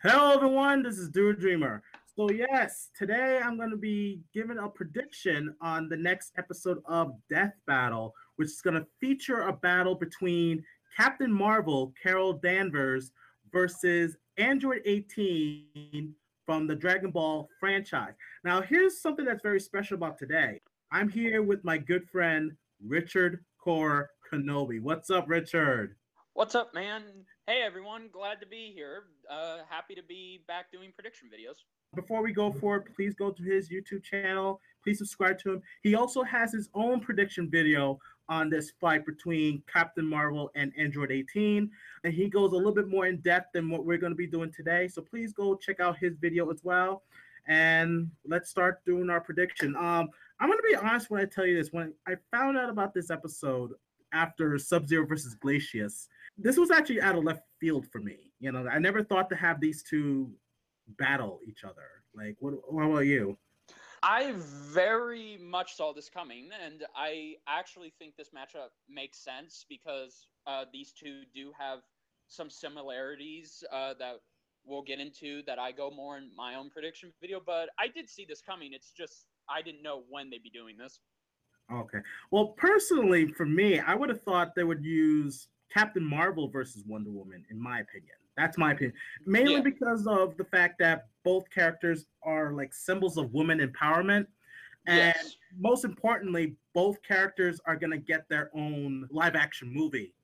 Hello, everyone. This is Dude Dreamer. So, yes, today I'm going to be giving a prediction on the next episode of Death Battle, which is going to feature a battle between Captain Marvel, Carol Danvers, versus Android 18 from the Dragon Ball franchise. Now, here's something that's very special about today. I'm here with my good friend, Richard Core Kenobi. What's up, Richard? What's up, man? Hey, everyone. Glad to be here. Happy to be back doing prediction videos. Before we go forward, please go to his YouTube channel. Please subscribe to him. He also has his own prediction video on this fight between Captain Marvel and Android 18. And he goes a little bit more in depth than what we're going to be doing today. So please go check out his video as well. And let's start doing our prediction. I'm going to be honest when I tell you this. When I found out about this episode after Sub-Zero versus Glacius, this was actually out of left field for me. You know, I never thought to have these two battle each other. Like, what about you? I very much saw this coming, and I actually think this matchup makes sense because these two do have some similarities that we'll get into that I go more in my own prediction video, but I did see this coming. It's just I didn't know when they'd be doing this. Okay. Well, personally, for me, I would have thought they would use Captain Marvel versus Wonder Woman, in my opinion. That's my opinion. Mainly Yeah. because of the fact that both characters are like symbols of women empowerment. And Yes. most importantly, both characters are going to get their own live action movie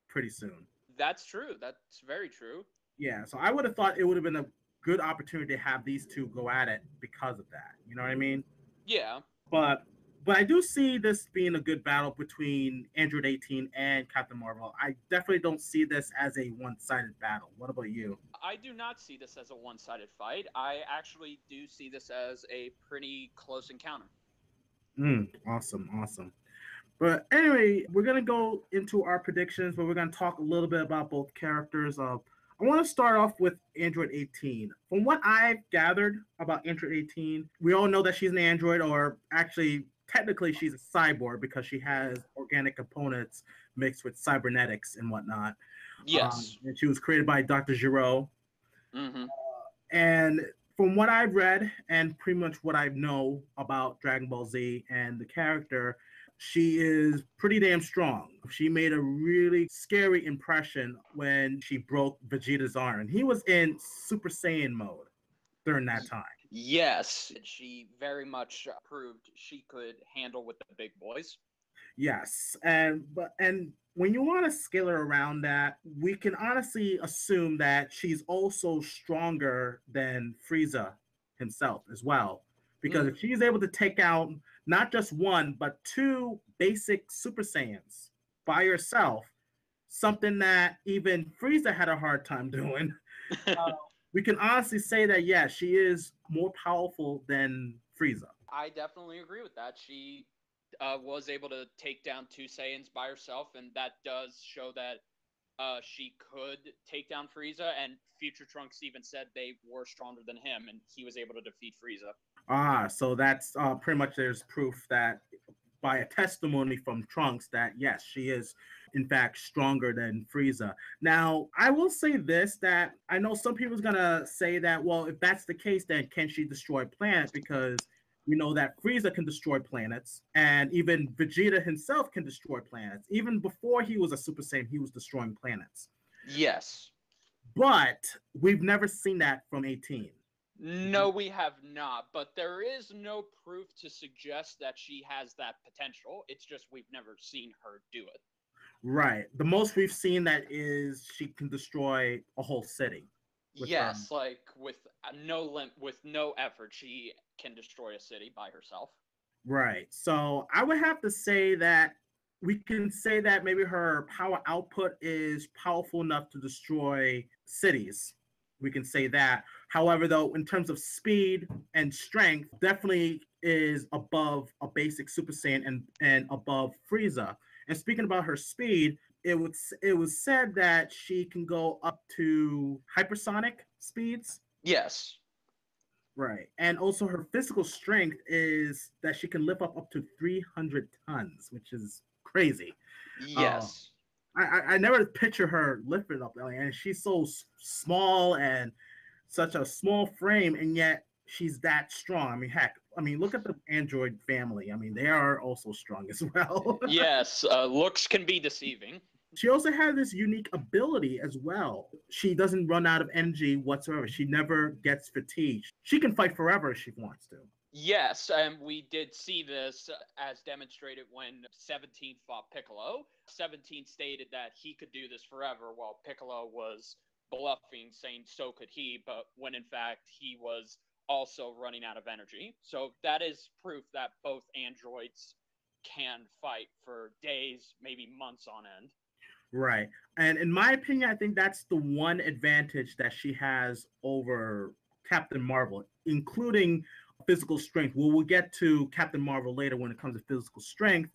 pretty soon. That's true. That's very true. Yeah. So I would have thought it would have been a good opportunity to have these two go at it because of that. You know what I mean? Yeah. But but I do see this being a good battle between Android 18 and Captain Marvel. I definitely don't see this as a one-sided battle. What about you? I do not see this as a one-sided fight. I actually do see this as a pretty close encounter. Awesome, awesome. But anyway, we're gonna go into our predictions, but we're gonna talk a little bit about both characters. I want to start off with Android 18. From what I've gathered about Android 18, we all know that she's an android, or actually, technically, she's a cyborg because she has organic components mixed with cybernetics and whatnot. Yes. And she was created by Dr. Giro. Mm-hmm. And from what I've read and pretty much what I know about Dragon Ball Z and the character, she is pretty damn strong. She made a really scary impression when she broke Vegeta's arm. And he was in Super Saiyan mode during that time. Yes, she very much proved she could handle with the big boys. Yes, and when you want to scale her around that, we can honestly assume that she's also stronger than Frieza himself as well. Because if she's able to take out not just one, but two basic Super Saiyans by herself, something that even Frieza had a hard time doing, we can honestly say that, yeah, she is more powerful than Frieza. I definitely agree with that. She was able to take down two Saiyans by herself, and that does show that she could take down Frieza. And Future Trunks even said they were stronger than him, and he was able to defeat Frieza. So that's pretty much there's proof that by a testimony from Trunks that yes, she is in fact stronger than Frieza. Now, I will say this that I know some people's gonna say that, well, if that's the case, then can she destroy planets? Because we know that Frieza can destroy planets, and even Vegeta himself can destroy planets. Even before he was a Super Saiyan, he was destroying planets. Yes. But we've never seen that from 18. No, we have not, but there is no proof to suggest that she has that potential. It's just we've never seen her do it. Right. The most we've seen that is she can destroy a whole city. Yes, like with no effort, she can destroy a city by herself. Right. So I would have to say that we can say that maybe her power output is powerful enough to destroy cities. We can say that. However, though, in terms of speed and strength, definitely is above a basic Super Saiyan and above Frieza. And speaking about her speed, it was said that she can go up to hypersonic speeds. Yes. Right. And also her physical strength is that she can lift up to 300 tons, which is crazy. Uh, Yes. I never picture her lifting up, and she's so small, and such a small frame, and yet she's that strong. I mean, heck, I mean, look at the android family. I mean, they are also strong as well. Yes, looks can be deceiving. She also has this unique ability as well. She doesn't run out of energy whatsoever. She never gets fatigued. She can fight forever if she wants to. Yes, and we did see this as demonstrated when 17 fought Piccolo. 17 stated that he could do this forever, while Piccolo was bluffing, saying so could he, but when in fact he was also running out of energy. So that is proof that both androids can fight for days, maybe months on end. Right. And in my opinion, I think that's the one advantage that she has over Captain Marvel, including physical strength. Well, we'll get to Captain Marvel later when it comes to physical strength,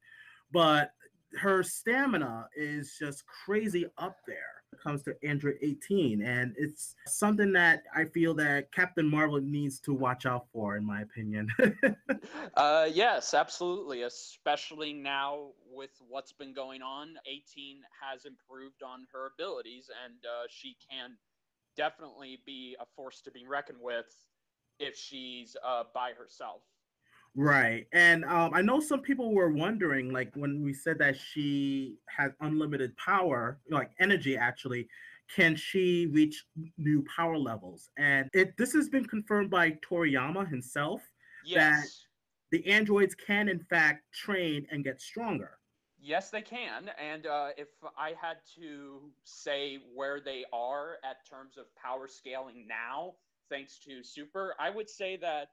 but her stamina is just crazy up there when it comes to Android 18. And it's something that I feel that Captain Marvel needs to watch out for, in my opinion. Yes, absolutely. Especially now with what's been going on, 18 has improved on her abilities, and she can definitely be a force to be reckoned with if she's by herself. Right. And I know some people were wondering, like when we said that she has unlimited power, like energy actually, can she reach new power levels? And this has been confirmed by Toriyama himself that Yes. the androids can in fact train and get stronger. Yes, they can. And if I had to say where they are at terms of power scaling now, thanks to Super, I would say that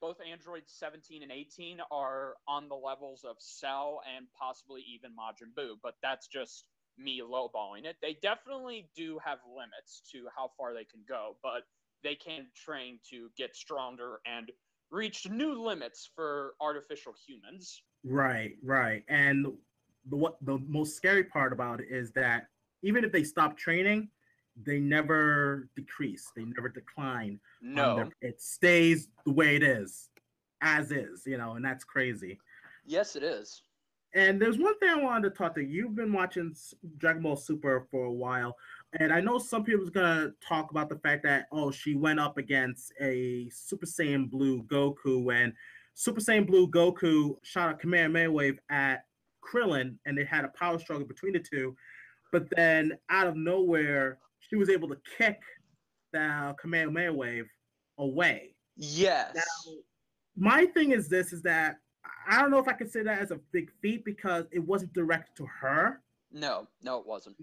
both Android 17 and 18 are on the levels of Cell and possibly even Majin Buu, but that's just me lowballing it. They definitely do have limits to how far they can go, but they can train to get stronger and reach new limits for artificial humans. Right, right. And what the most scary part about it is that even if they stop training, they never decrease, they never decline on their, No. it stays the way it is, as is, and that's crazy. Yes, it is. And there's one thing I wanted to talk to you. You've been watching Dragon Ball Super for a while, and I know some people's gonna talk about the fact that she went up against a Super Saiyan Blue Goku, and Super Saiyan Blue Goku shot a Kamehameha wave at Krillin, and they had a power struggle between the two. But then out of nowhere, she was able to kick the Kamehameha wave away. Now, Yes. my thing is this: is that I don't know if I could say that as a big feat because it wasn't directed to her, No, no, it wasn't.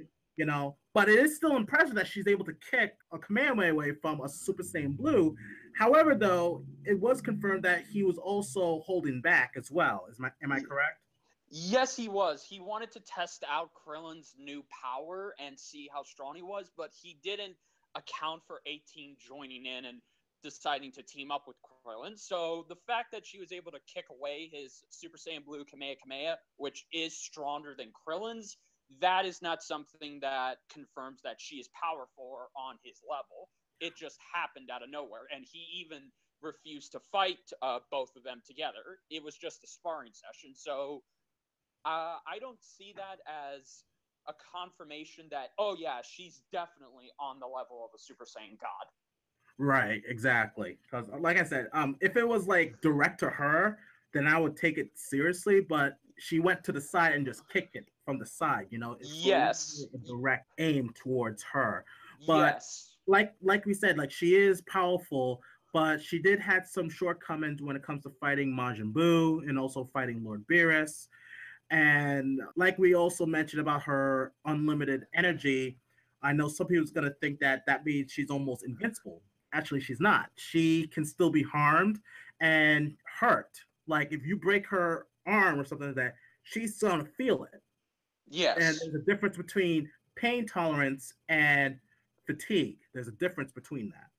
But it is still impressive that she's able to kick a Kamehameha away from a Super Saiyan Blue. However, though, it was confirmed that he was also holding back as well. Am I correct? Yes, he was. He wanted to test out Krillin's new power and see how strong he was, but he didn't account for 18 joining in and deciding to team up with Krillin. So the fact that she was able to kick away his Super Saiyan Blue Kamehameha, which is stronger than Krillin's, that is not something that confirms that she is powerful or on his level. It just happened out of nowhere, and he even refused to fight both of them together. It was just a sparring session. So I don't see that as a confirmation that, oh yeah, she's definitely on the level of a Super Saiyan God. Right, exactly. Because, like I said, if it was like direct to her, then I would take it seriously. But she went to the side and just kicked it from the side. So it Yes. wasn't a direct aim towards her. But Yes. like we said, like she is powerful, but she did have some shortcomings when it comes to fighting Majin Buu and also fighting Lord Beerus. And like we also mentioned about her unlimited energy, I know some people's going to think that that means she's almost invincible. Actually, she's not. She can still be harmed and hurt. Like if you break her arm or something like that, she's going to feel it. And Yes. there's a difference between pain tolerance and fatigue. There's a difference between that.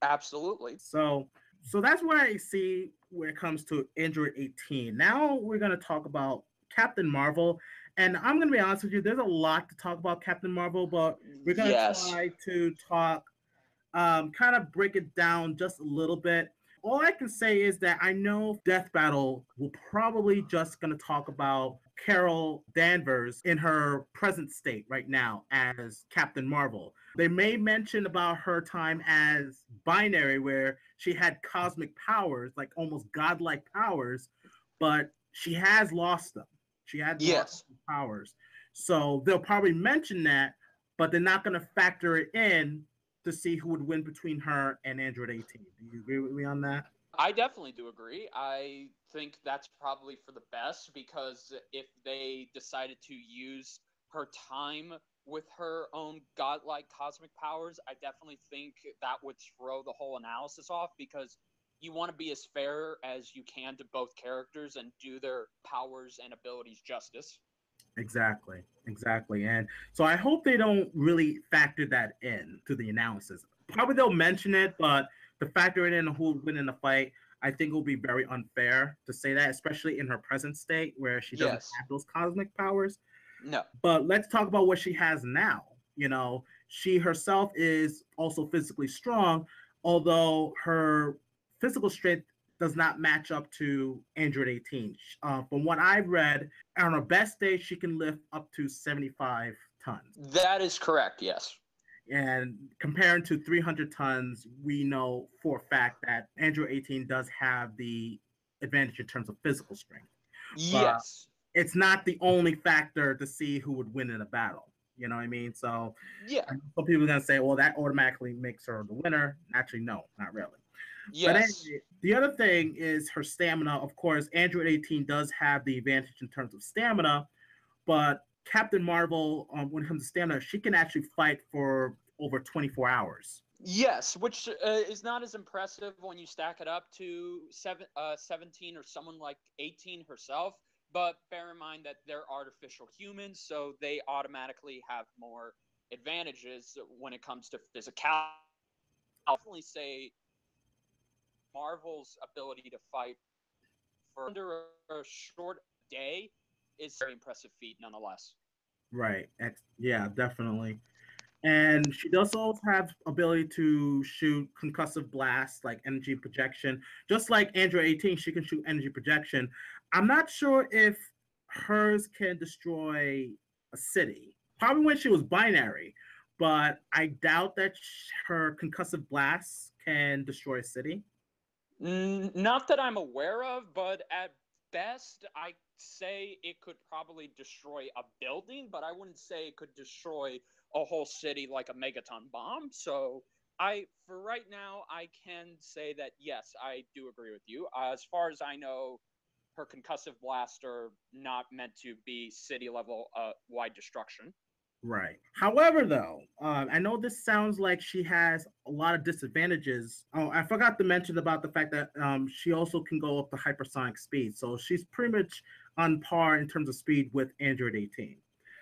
Absolutely. So that's what I see when it comes to Android 18. Now we're going to talk about Captain Marvel. And I'm going to be honest with you, there's a lot to talk about Captain Marvel, but we're going to Yes. try to talk, kind of break it down just a little bit. All I can say is that I know Death Battle will probably just going to talk about Carol Danvers in her present state right now as Captain Marvel. They may mention about her time as binary, where she had cosmic powers, like almost godlike powers, but she has lost them. She had lost powers. So they'll probably mention that, but they're not going to factor it in to see who would win between her and Android 18. Do you agree with me on that? I definitely do agree. I think that's probably for the best, because if they decided to use her time with her own godlike cosmic powers, I definitely think that would throw the whole analysis off, because you want to be as fair as you can to both characters and do their powers and abilities justice. Exactly, exactly. And so I hope they don't really factor that in to the analysis. Probably they'll mention it, but to factor it in who would win in the fight, I think it will be very unfair to say that, especially in her present state where she doesn't have those cosmic powers. No. But let's talk about what she has now. You know, she herself is also physically strong, although her physical strength does not match up to Android 18. From what I've read, on her best day, she can lift up to 75 tons. That is correct, yes. And comparing to 300 tons, we know for a fact that Android 18 does have the advantage in terms of physical strength. Yes. But it's not the only factor to see who would win in a battle. You know what I mean? So yeah, some people are going to say, well, that automatically makes her the winner. Actually, no, not really. Yes. But anyway, the other thing is her stamina. Of course, Android 18 does have the advantage in terms of stamina, but Captain Marvel, when it comes to stamina, she can actually fight for over 24 hours. Yes, which is not as impressive when you stack it up to 17 or someone like 18 herself. But bear in mind that they're artificial humans, so they automatically have more advantages when it comes to physicality. I'll definitely say Marvel's ability to fight for under a short day is a very impressive feat nonetheless. Right. Yeah, definitely. And she does also have ability to shoot concussive blasts, like energy projection. Just like Android 18, she can shoot energy projection. I'm not sure if hers can destroy a city. Probably when she was binary, but I doubt that her concussive blasts can destroy a city. Not that I'm aware of, but at best, I say it could probably destroy a building, but I wouldn't say it could destroy a whole city like a megaton bomb. So for right now, I can say that yes, I do agree with you. As far as I know, her concussive blasts are not meant to be city level wide destruction. Right. However, though, I know this sounds like she has a lot of disadvantages. Oh, I forgot to mention about the fact that she also can go up to hypersonic speed. So she's pretty much on par in terms of speed with Android 18.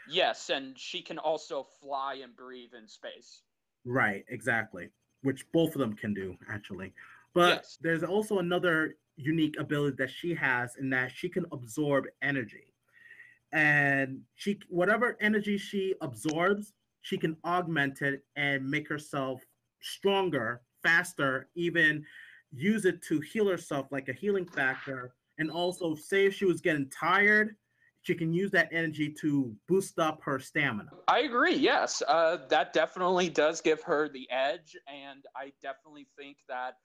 Yes, and she can also fly and breathe in space. Right, exactly. Which both of them can do, actually. But there's also another unique ability that she has in that she can absorb energy. And whatever energy she absorbs, she can augment it and make herself stronger, faster, even use it to heal herself like a healing factor. And also, say if she was getting tired, she can use that energy to boost up her stamina. I agree. Yes, that definitely does give her the edge, and I definitely think that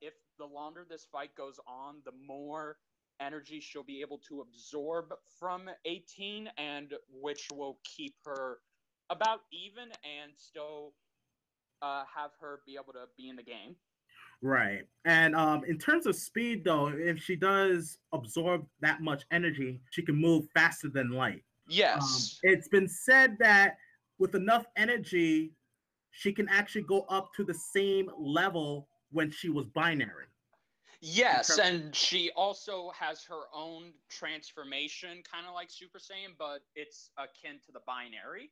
if the longer this fight goes on, the more energy she'll be able to absorb from 18, and which will keep her about even and still have her be able to be in the game. Right. And in terms of speed, though, if she does absorb that much energy, she can move faster than light. Yes. It's been said that with enough energy, she can actually go up to the same level when she was binary. Yes, and she also has her own transformation, kind of like Super Saiyan, but it's akin to the binary.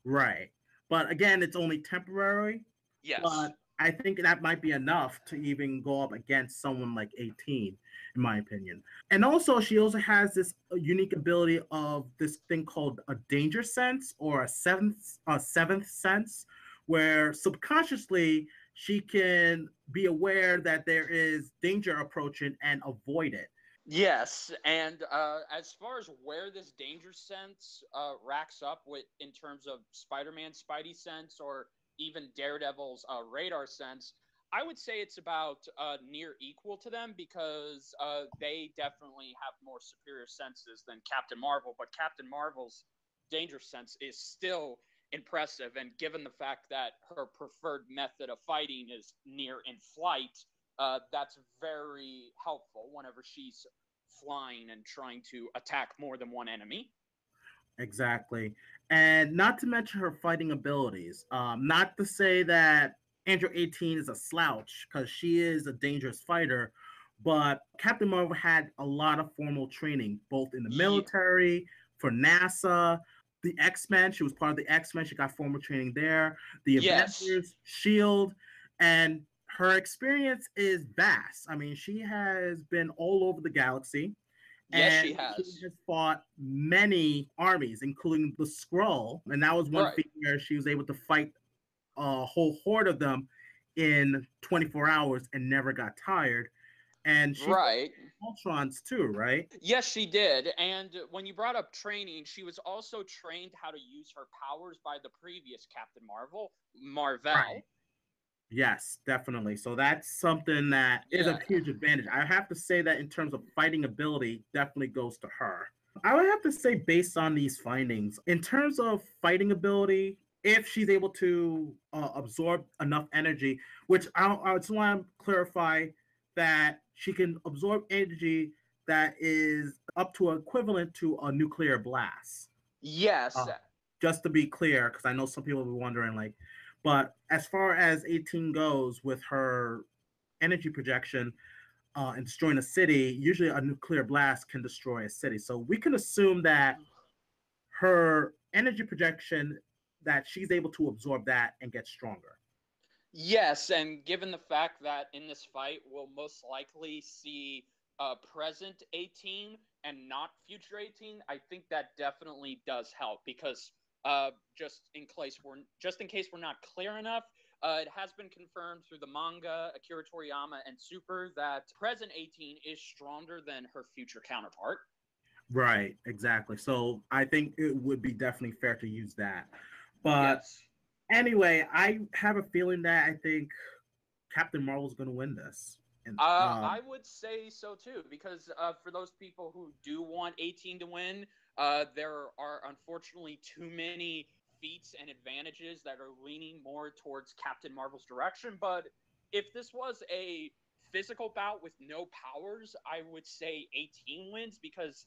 Right. But again, it's only temporary. Yes. But I think that might be enough to even go up against someone like 18, in my opinion. And also, she also has this unique ability of this thing called a danger sense or a seventh sense, where subconsciously she can be aware that there is danger approaching and avoid it. Yes, and as far as where this danger sense racks up with in terms of Spider-Man's Spidey sense or even Daredevil's radar sense, I would say it's about near equal to them because they definitely have more superior senses than Captain Marvel. But Captain Marvel's danger sense is still impressive, and given the fact that her preferred method of fighting is near in flight, that's very helpful whenever she's flying and trying to attack more than one enemy. Exactly. And not to mention her fighting abilities. Not to say that Andrew 18 is a slouch, because she is a dangerous fighter, but Captain Marvel had a lot of formal training, both in the Yeah. military, for NASA, the X-Men. She was part of the X-Men. She got formal training there. The Yes. Avengers, Shield, and her experience is vast. I mean, she has been all over the galaxy, Yes, and she she has. has fought many armies, including the Skrull, and that was one Right. feat where she was able to fight a whole horde of them in 24 hours and never got tired. And she fought Right. Ultrons too, right? Yes, she did. And when you brought up training, she was also trained how to use her powers by the previous Captain Marvel, Right. Marvel. Yes, definitely. So that's something that is a Yeah. huge advantage. I have to say that in terms of fighting ability, definitely goes to her. I would have to say, based on these findings, in terms of fighting ability, if she's able to absorb enough energy, which I just want to clarify that she can absorb energy that is up to equivalent to a nuclear blast. Yes. Uh, just to be clear, because I know some people will be wondering, like, but as far as 18 goes with her energy projection, and destroying a city, usually a nuclear blast can destroy a city. So we can assume that her energy projection, that she's able to absorb that and get stronger. Yes, and given the fact that in this fight we'll most likely see present 18 and not future 18, I think that definitely does help because just in case we're not clear enough, it has been confirmed through the manga, Akira Toriyama, and Super that present 18 is stronger than her future counterpart. Right, exactly. So I think it would be definitely fair to use that. But Yes. anyway, I have a feeling that I think Captain Marvel's going to win this. And I would say so too, because for those people who do want 18 to win, there are unfortunately too many feats and advantages that are leaning more towards Captain Marvel's direction. But if this was a physical bout with no powers, I would say 18 wins because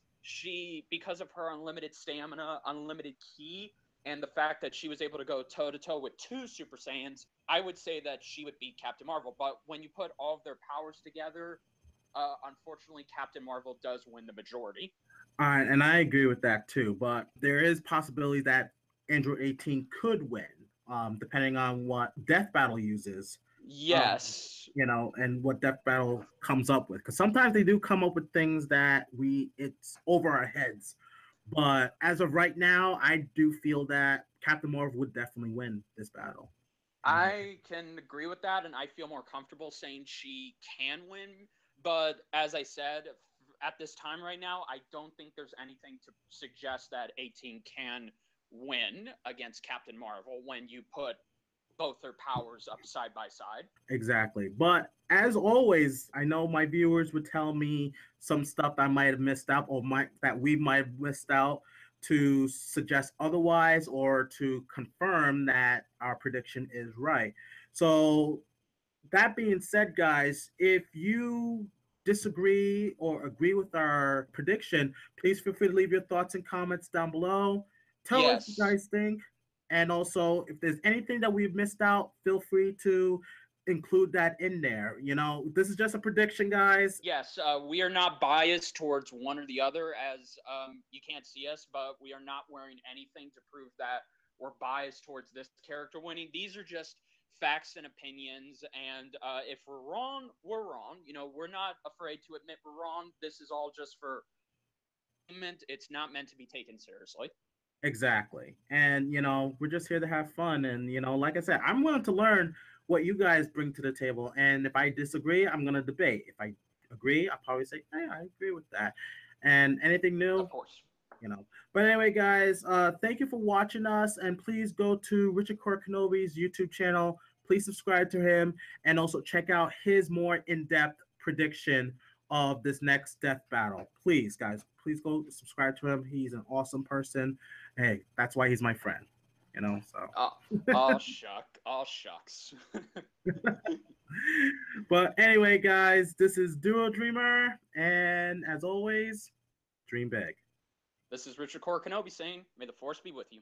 of her unlimited stamina, unlimited ki, and the fact that she was able to go toe to toe with two Super Saiyans, I would say that she would beat Captain Marvel. But when you put all of their powers together, unfortunately, Captain Marvel does win the majority. and I agree with that too. But there is possibility that Android 18 could win, depending on what Death Battle uses. Um, Yes. and what Death Battle comes up with. Because sometimes they do come up with things that it's over our heads. But as of right now, I do feel that Captain Marvel would definitely win this battle. In my opinion. I can agree with that, and I feel more comfortable saying she can win. But as I said, at this time right now, I don't think there's anything to suggest that 18 can win against Captain Marvel when you put both their powers up side by side. Exactly. But as always, I know my viewers would tell me some stuff I might have missed out, or that we might have missed out, to suggest otherwise or to confirm that our prediction is right. So that being said, guys, if you disagree or agree with our prediction, please feel free to leave your thoughts and comments down below. Tell us what you Yes. guys think. And also, if there's anything that we've missed out, feel free to include that in there. This is just a prediction, guys. Yes, we are not biased towards one or the other, as you can't see us, but we are not wearing anything to prove that we're biased towards this character winning. These are just facts and opinions, and if we're wrong, we're wrong. We're not afraid to admit we're wrong. This is all just for entertainment. It's not meant to be taken seriously. Exactly. And, we're just here to have fun. And, like I said, I'm willing to learn what you guys bring to the table. And if I disagree, I'm going to debate. If I agree, I'll probably say, hey, I agree with that. And anything new, Of course. you know. But anyway, guys, thank you for watching us, and please go to Richard Core Kenobi's YouTube channel. Please subscribe to him, and also check out his more in-depth prediction of this next death battle. Please, guys, please go subscribe to him. He's an awesome person. Hey, that's why he's my friend. You know, so. Oh, oh shucks. But anyway, guys, this is Duo Dreamer, and as always, dream big. This is Richard Core Kenobi saying, may the force be with you.